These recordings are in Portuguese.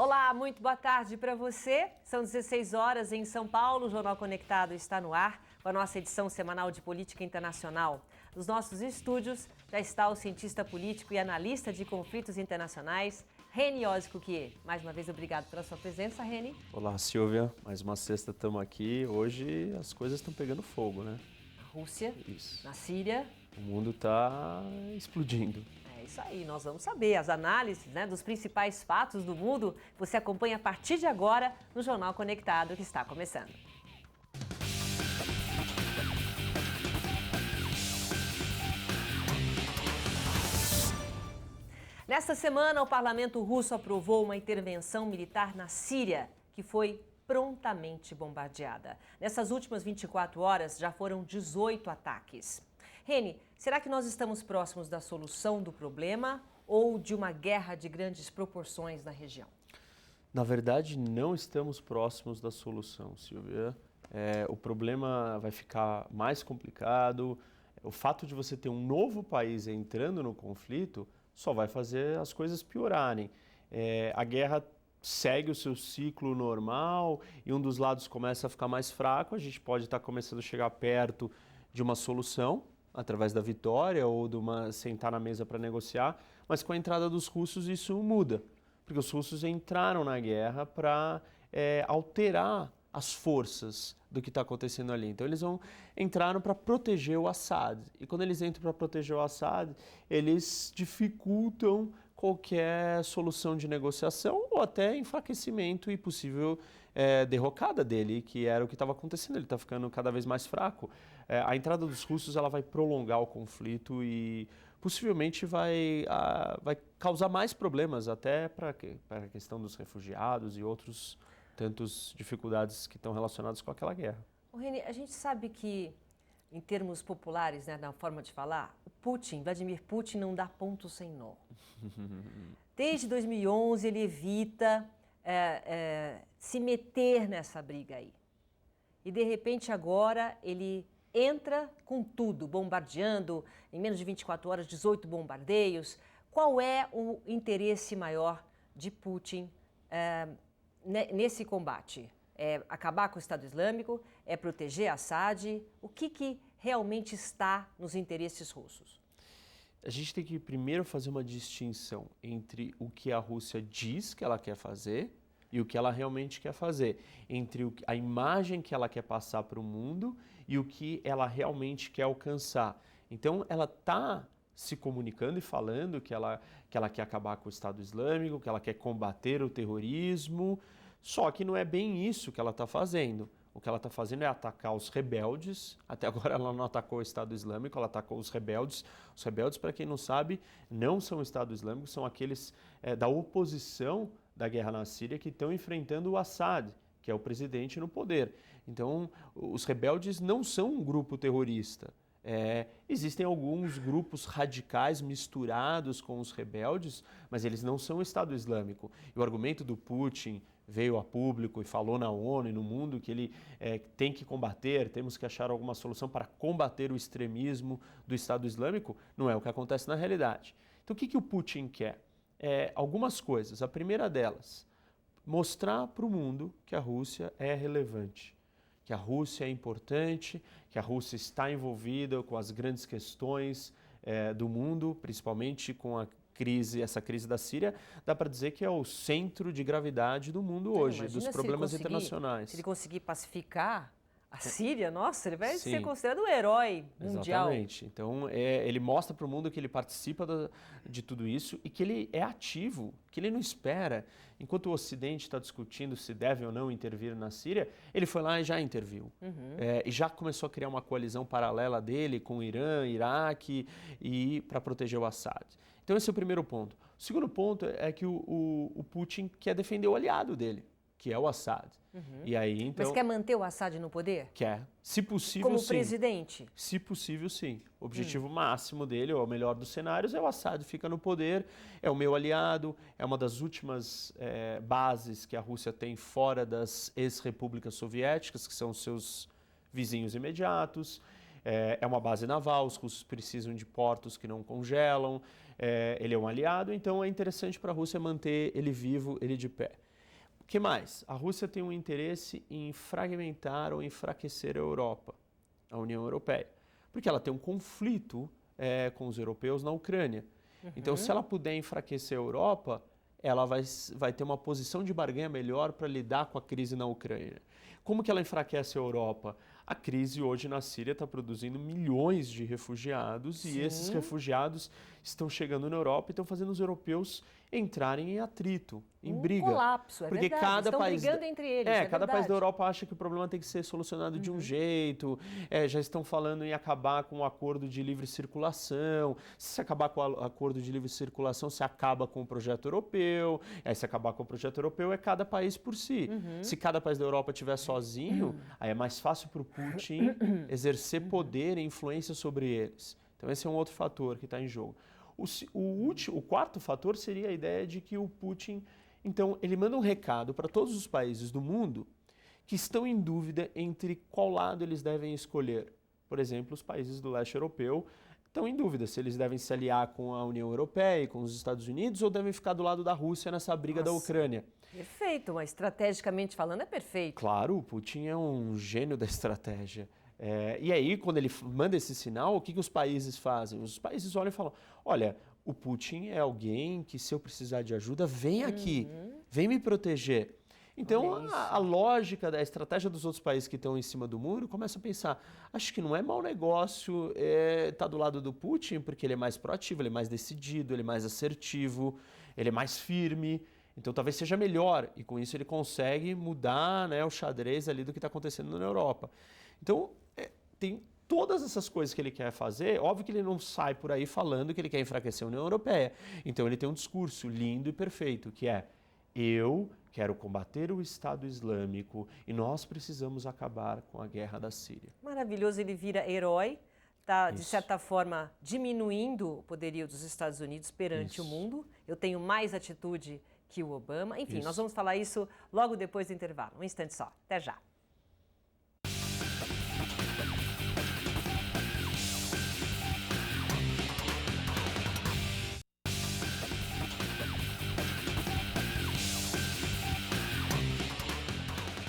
Olá, muito boa tarde para você. São 16 horas em São Paulo. O Jornal Conectado está no ar com a nossa edição semanal de política internacional. Nos nossos estúdios já está o cientista político e analista de conflitos internacionais, Reni Oscuquier. Mais uma vez, obrigado pela sua presença, Reni. Olá, Silvia. Mais uma sexta estamos aqui. Hoje as coisas estão pegando fogo, né? Na Rússia, Isso. na Síria. O mundo está explodindo. É isso aí, nós vamos saber as análises, dos principais fatos do mundo. Você acompanha a partir de agora no Jornal Conectado, que está começando. Nesta semana, o parlamento russo aprovou uma intervenção militar na Síria, que foi prontamente bombardeada. Nessas últimas 24 horas, já foram 18 ataques. Reni, será que nós estamos próximos da solução do problema ou de uma guerra de grandes proporções na região? Na verdade, não estamos próximos da solução, Silvia. O problema vai ficar mais complicado. O fato de você ter um novo país entrando no conflito só vai fazer as coisas piorarem. A guerra segue o seu ciclo normal e um dos lados começa a ficar mais fraco. A gente pode estar começando a chegar perto de uma solução, através da vitória ou de sentar na mesa para negociar, mas com a entrada dos russos isso muda, porque os russos entraram na guerra para alterar as forças do que está acontecendo ali. Então eles entraram para proteger o Assad, e quando eles entram para proteger o Assad, eles dificultam qualquer solução de negociação ou até enfraquecimento e possível derrocada dele, que era o que estava acontecendo. Ele está ficando cada vez mais fraco. A entrada dos russos ela vai prolongar o conflito e possivelmente vai causar mais problemas até para a questão dos refugiados e outros tantas dificuldades que estão relacionadas com aquela guerra. Reni, a gente sabe que, em termos populares, na forma de falar, Vladimir Putin não dá ponto sem nó. Desde 2011 ele evita se meter nessa briga aí. E de repente agora ele entra com tudo, bombardeando, em menos de 24 horas, 18 bombardeios. Qual é o interesse maior de Putin nesse combate? É acabar com o Estado Islâmico? É proteger Assad? O que realmente está nos interesses russos? A gente tem que primeiro fazer uma distinção entre o que a Rússia diz que ela quer fazer e o que ela realmente quer fazer, entre a imagem que ela quer passar para o mundo e o que ela realmente quer alcançar. Então, ela está se comunicando e falando que ela quer acabar com o Estado Islâmico, que ela quer combater o terrorismo, só que não é bem isso que ela está fazendo. O que ela está fazendo é atacar os rebeldes. Até agora ela não atacou o Estado Islâmico, ela atacou os rebeldes. Os rebeldes, para quem não sabe, não são o Estado Islâmico, são aqueles da oposição da guerra na Síria que estão enfrentando o Assad, que é o presidente no poder. Então, os rebeldes não são um grupo terrorista. Existem alguns grupos radicais misturados com os rebeldes, mas eles não são o Estado Islâmico. E o argumento do Putin veio a público e falou na ONU e no mundo que ele tem que combater, temos que achar alguma solução para combater o extremismo do Estado Islâmico, não é o que acontece na realidade. Então o que o Putin quer? Algumas coisas. A primeira delas, mostrar para o mundo que a Rússia é relevante, que a Rússia é importante, que a Rússia está envolvida com as grandes questões do mundo, principalmente com essa crise da Síria. Dá para dizer que é o centro de gravidade do mundo hoje, dos problemas internacionais. Se ele conseguir pacificar a Síria, nossa, ele vai Sim, ser considerado um herói mundial. Exatamente. Então, ele mostra para o mundo que ele participa de tudo isso e que ele é ativo, que ele não espera. Enquanto o Ocidente está discutindo se deve ou não intervir na Síria, ele foi lá e já interviu. E já começou a criar uma coalizão paralela dele com o Irã, Iraque, e para proteger o Assad. Então, esse é o primeiro ponto. O segundo ponto é que o Putin quer defender o aliado dele, que é o Assad. E aí, então, mas quer manter o Assad no poder? Quer. Se possível, como sim. presidente? Se possível, sim. O objetivo máximo dele, ou o melhor dos cenários, é o Assad fica no poder, é o meu aliado, é uma das últimas bases que a Rússia tem fora das ex-repúblicas soviéticas, que são seus vizinhos imediatos. É uma base naval, os russos precisam de portos que não congelam, ele é um aliado, então é interessante para a Rússia manter ele vivo, ele de pé. O que mais? A Rússia tem um interesse em fragmentar ou enfraquecer a Europa, a União Europeia, porque ela tem um conflito com os europeus na Ucrânia. Então, se ela puder enfraquecer a Europa, ela vai ter uma posição de barganha melhor para lidar com a crise na Ucrânia. Como que ela enfraquece a Europa? A crise hoje na Síria está produzindo milhões de refugiados. Sim. E esses refugiados estão chegando na Europa e estão fazendo os europeus entrarem em atrito, em briga. Colapso, porque verdade. Cada estão país brigando entre eles, cada país da Europa acha que o problema tem que ser solucionado de um jeito. Já estão falando em acabar com o acordo de livre circulação. Se acabar com o acordo de livre circulação, se acaba com o projeto europeu. Se acabar com o projeto europeu, é cada país por si. Se cada país da Europa estiver sozinho, aí é mais fácil para o Putin exercer poder e influência sobre eles. Então esse é um outro fator que está em jogo. O quarto fator seria a ideia de que o Putin, então, ele manda um recado para todos os países do mundo que estão em dúvida entre qual lado eles devem escolher. Por exemplo, os países do leste europeu estão em dúvida se eles devem se aliar com a União Europeia e com os Estados Unidos ou devem ficar do lado da Rússia nessa briga da Ucrânia. Perfeito, mas estrategicamente falando é perfeito. Claro, o Putin é um gênio da estratégia. E aí, quando ele manda esse sinal, o que os países fazem? Os países olham e falam, olha, o Putin é alguém que, se eu precisar de ajuda, vem aqui, vem me proteger. Então, a lógica da estratégia dos outros países que estão em cima do muro começa a pensar, acho que não é mau negócio estar do lado do Putin, porque ele é mais proativo, ele é mais decidido, ele é mais assertivo, ele é mais firme. Então, talvez seja melhor, e com isso ele consegue mudar, né, o xadrez ali do que está acontecendo na Europa. Então, tem todas essas coisas que ele quer fazer. Óbvio que ele não sai por aí falando que ele quer enfraquecer a União Europeia. Então, ele tem um discurso lindo e perfeito, que é: eu quero combater o Estado Islâmico e nós precisamos acabar com a guerra da Síria. Maravilhoso, ele vira herói, está, de certa forma, diminuindo o poderio dos Estados Unidos perante o mundo. Eu tenho mais atitude que o Obama. Enfim, nós vamos falar isso logo depois do intervalo. Um instante só. Até já.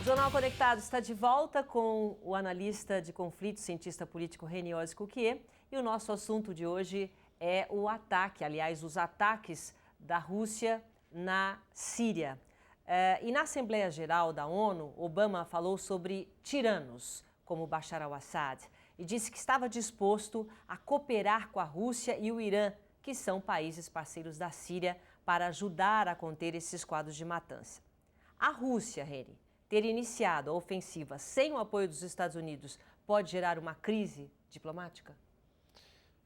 O Jornal Conectado está de volta com o analista de conflitos, cientista político René Oz-Cuquier, e o nosso assunto de hoje é o ataque, aliás, os ataques da Rússia na Síria. E na Assembleia Geral da ONU, Obama falou sobre tiranos, como Bashar al-Assad, e disse que estava disposto a cooperar com a Rússia e o Irã, que são países parceiros da Síria, para ajudar a conter esses quadros de matança. A Rússia, René, ter iniciado a ofensiva sem o apoio dos Estados Unidos pode gerar uma crise diplomática?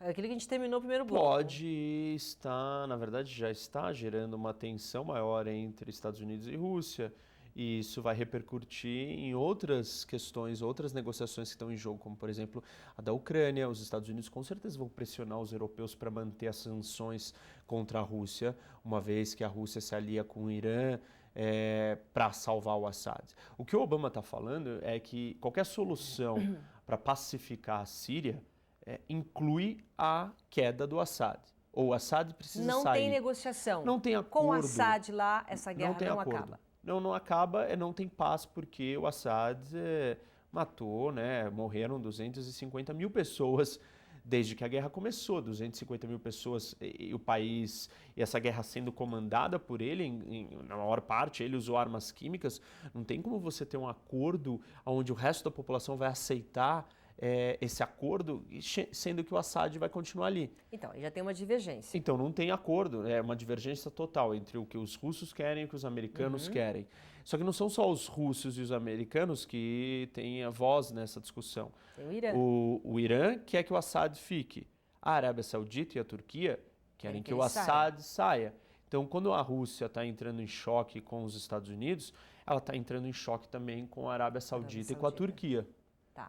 É aquilo que a gente terminou o primeiro bloco. Pode estar, na verdade já está gerando uma tensão maior entre Estados Unidos e Rússia, e isso vai repercutir em outras questões, outras negociações que estão em jogo, como por exemplo a da Ucrânia. Os Estados Unidos com certeza vão pressionar os europeus para manter as sanções contra a Rússia, uma vez que a Rússia se alia com o Irã para salvar o Assad. O que o Obama está falando é que qualquer solução para pacificar a Síria inclui a queda do Assad. Ou o Assad precisa sair. Não tem negociação. Não tem acordo. Com o Assad lá, essa guerra não acaba. Não acaba, não tem paz, porque o Assad matou, né, morreram 250 mil pessoas desde que a guerra começou, 250 mil pessoas, e o país, e essa guerra sendo comandada por ele, na maior parte, ele usou armas químicas. Não tem como você ter um acordo onde o resto da população vai aceitar esse acordo, sendo que o Assad vai continuar ali. Então, já tem uma divergência. Então, não tem acordo, é uma divergência total entre o que os russos querem e o que os americanos querem. Só que não são só os russos e os americanos que têm a voz nessa discussão. Tem o Irã. O Irã quer que o Assad fique. A Arábia Saudita e a Turquia querem que o Assad saia. Então, quando a Rússia está entrando em choque com os Estados Unidos, ela está entrando em choque também com a Arábia Saudita e com a Turquia.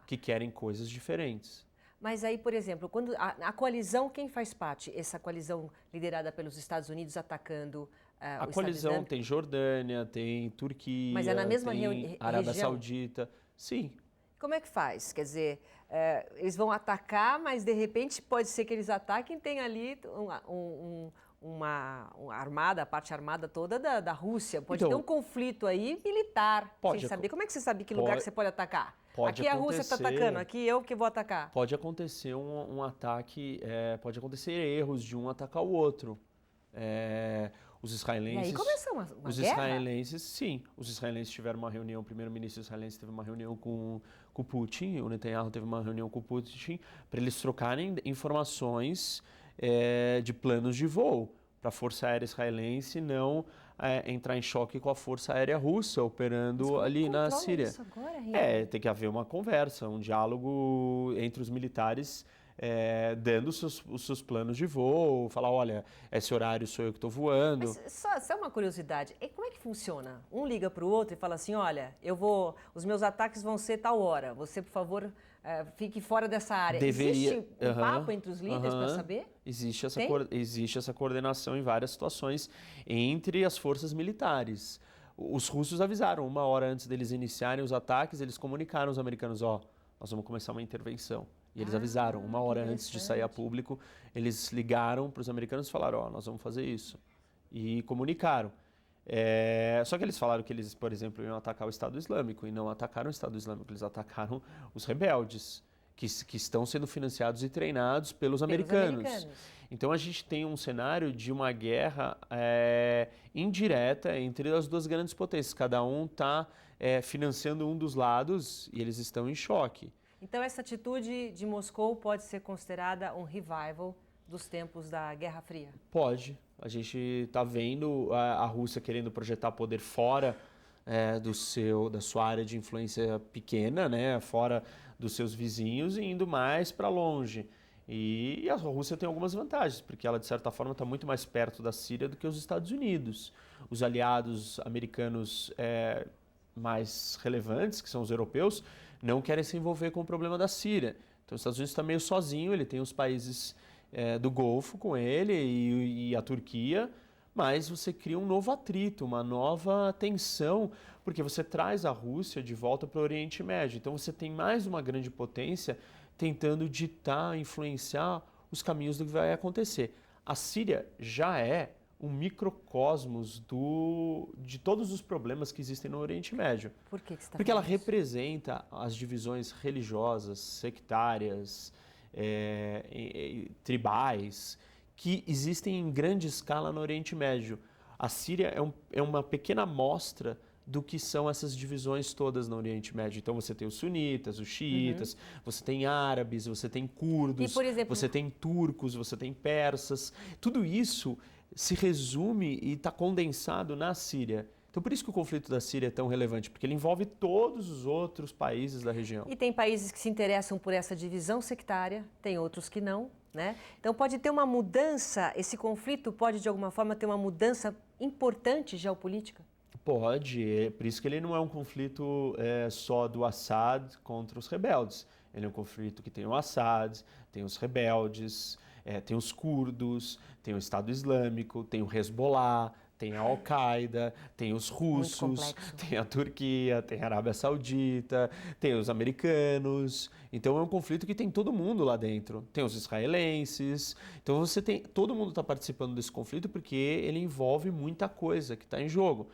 Que querem coisas diferentes. Mas aí, por exemplo, quando a coalizão, quem faz parte? Essa coalizão liderada pelos Estados Unidos atacando a coalizão tem Jordânia, tem Turquia, mas é na mesma tem Arábia região? Saudita. Sim. Como é que faz? Quer dizer, eles vão atacar, mas de repente pode ser que eles ataquem e tem ali armada, a parte armada toda da Rússia. Pode Então, ter um conflito aí militar, pode sem saber. Como é que você sabe que pode- lugar que você pode atacar? pode Aqui a Rússia está acontecer- atacando, aqui eu que vou atacar. Pode acontecer um ataque, pode acontecer erros de um atacar o outro. Os E israelenses... aí começa uma Os guerra? israelenses, sim. Os israelenses tiveram uma reunião, o primeiro-ministro israelense teve uma reunião com o Putin, o Netanyahu teve uma reunião com o Putin, para eles trocarem informações de planos de voo, para a Força Aérea Israelense não entrar em choque com a Força Aérea Russa operando Mas como ali na controla Síria. isso agora, Rian? Tem que haver uma conversa, um diálogo entre os militares, dando os seus planos de voo, falar, olha, esse horário sou eu que estou voando. Mas só uma curiosidade, e como é que funciona? Um liga para o outro e fala assim, olha, os meus ataques vão ser tal hora, você, por favor, fique fora dessa área. Deveria- Existe um papo entre os líderes para saber? Existe essa, Tem? existe essa coordenação em várias situações entre as forças militares. Os russos avisaram, 1 hora antes deles iniciarem os ataques, eles comunicaram aos americanos, nós vamos começar uma intervenção. E eles avisaram, 1 hora antes de sair a público, eles ligaram para os americanos e falaram, nós vamos fazer isso. E comunicaram. Só que eles falaram que eles, por exemplo, iam atacar o Estado Islâmico, e não atacaram o Estado Islâmico, eles atacaram os rebeldes, que estão sendo financiados e treinados pelos americanos. Então a gente tem um cenário de uma guerra indireta entre as duas grandes potências. Cada um está financiando um dos lados e eles estão em choque. Então essa atitude de Moscou pode ser considerada um revival dos tempos da Guerra Fria? Pode. A gente está vendo a Rússia querendo projetar poder fora da sua área de influência pequena, né, fora dos seus vizinhos e indo mais para longe. E a Rússia tem algumas vantagens, porque ela, de certa forma, está muito mais perto da Síria do que os Estados Unidos. Os aliados americanos mais relevantes, que são os europeus, não querem se envolver com o problema da Síria. Então, os Estados Unidos está meio sozinho, ele tem os países do Golfo com ele e a Turquia, mas você cria um novo atrito, uma nova tensão, porque você traz a Rússia de volta para o Oriente Médio. Então, você tem mais uma grande potência tentando ditar, influenciar os caminhos do que vai acontecer. A Síria já é um microcosmos de todos os problemas que existem no Oriente Médio. Por que você está Porque ela falando isso? representa as divisões religiosas, sectárias, tribais, que existem em grande escala no Oriente Médio. A Síria é uma pequena amostra do que são essas divisões todas no Oriente Médio. Então você tem os sunitas, os xiitas, você tem árabes, você tem curdos, E, por exemplo, você tem turcos, você tem persas. Tudo isso se resume e está condensado na Síria. Então por isso que o conflito da Síria é tão relevante, porque ele envolve todos os outros países da região. E tem países que se interessam por essa divisão sectária, tem outros que não, né? Então pode ter uma mudança, esse conflito pode de alguma forma ter uma mudança importante geopolítica? Pode, por isso que ele não é um conflito só do Assad contra os rebeldes. Ele é um conflito que tem o Assad, tem os rebeldes, tem os curdos, tem o Estado Islâmico, tem o Hezbollah, tem a Al-Qaeda, tem os russos, tem a Turquia, tem a Arábia Saudita, tem os americanos. Então é um conflito que tem todo mundo lá dentro. Tem os israelenses. Então todo mundo está participando desse conflito porque ele envolve muita coisa que está em jogo.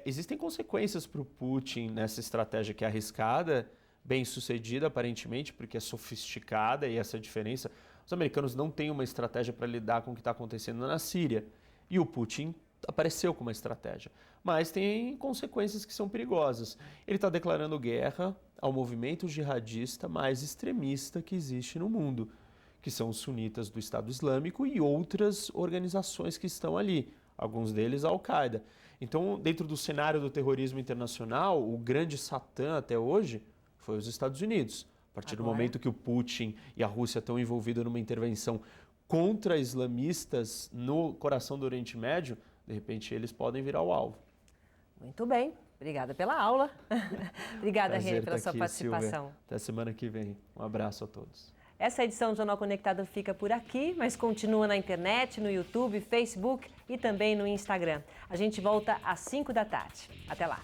Existem consequências para o Putin nessa estratégia que é arriscada, bem sucedida aparentemente, porque é sofisticada e essa é a diferença. Os americanos não têm uma estratégia para lidar com o que está acontecendo na Síria. E o Putin apareceu com uma estratégia. Mas tem consequências que são perigosas. Ele está declarando guerra ao movimento jihadista mais extremista que existe no mundo, que são os sunitas do Estado Islâmico e outras organizações que estão ali, alguns deles a Al-Qaeda. Então, dentro do cenário do terrorismo internacional, o grande satã até hoje foi os Estados Unidos. A partir do momento que o Putin e a Rússia estão envolvidos numa intervenção contra islamistas no coração do Oriente Médio, de repente eles podem virar o alvo. Muito bem, obrigada pela aula. Obrigada, Reni, pela sua aqui, participação. Silvia. Até semana que vem. Um abraço a todos. Essa edição do Jornal Conectado fica por aqui, mas continua na internet, no YouTube, Facebook e também no Instagram. A gente volta às 5 da tarde. Até lá.